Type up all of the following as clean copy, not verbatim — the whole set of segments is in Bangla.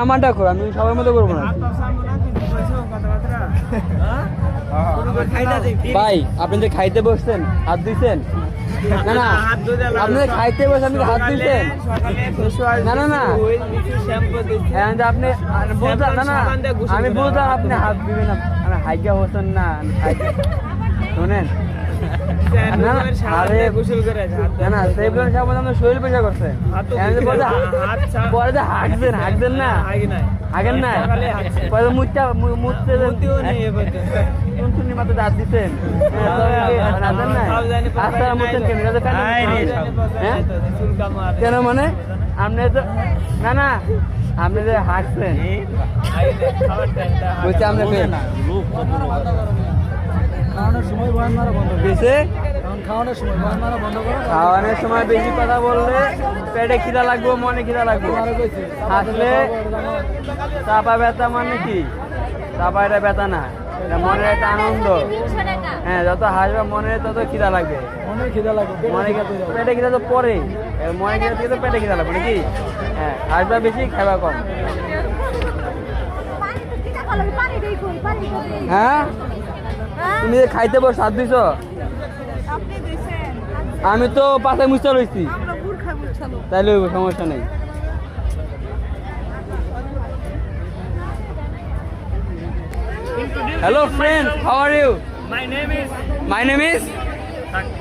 আমারটা করো, আমি সবার মতো করবো না। ভাই আপনি যে খাইতে বসছেন হাত দিচ্ছেন? না না, আপনি খাইতে বসে আপনি হাত দিচ্ছেন? না না না, আপনি বুঝলাম না না, আমি বুঝলাম আপনি হাত দিবেন না, আমি হাইকা বসেন না, শোনেন শরীর পেশা করছে পরে হাঁকছেন, হাঁকছেন না, হাঁকেন না, পরে মুছতে মাত্র দাঁত দিচ্ছেন কেন? মানে আপনি তো না না, আপনি যে হাঁকছেন বুঝছি আপনি খাওয়ানোর সময় বেশি কথা বললে পেটে খিদা লাগবো, মনে খিদা লাগবো। হাসলে চাপা ব্যথা মানে কি? চাপা এটা ব্যথা না, এটা মনের একটা আনন্দ। হ্যাঁ, যত হাসবে মনে তত খিদা লাগবে, পেটে খিদা তো পরে, মনে খিদা থেকে তো পেটে খিদা লাগবে নাকি? হ্যাঁ, হাসবা বেশি, খাইবা কম। হ্যাঁ, তুমি যে খাইতে বস হাত দিছ, আমি তো পাশে মুছতে রয়েছি, তাইলে সমস্যা নেই। Hello friends, how are you? My name is Baksha.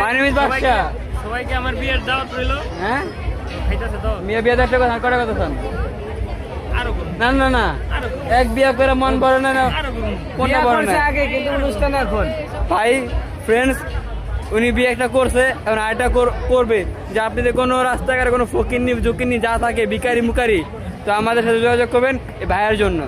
My name is Baksha. সবাইকে আমার বিয়ের দাওয়াত রইলো। হ্যাঁ, খাইতেছে তো মেয়ে বিয়ে দেখতে কথা কটা কথা শুন। আরো না না না, এক বিয়ে করে মন ভরে না, কোনটা ভরে না আগে, কিন্তু অনুষ্ঠান এখন। ভাই ফ্রেন্ডস, উনি বিয়ে একটা করছে, এখন আরেকটা করবে। যে আপনি যে কোনো রাস্তাঘাটে কোনো ফকিরনি ঝুঁকিনি যা থাকে, ভিখারি মুখারি, তো আমাদের সাথে যোগাযোগ করবেন এই ভাইয়ের জন্য।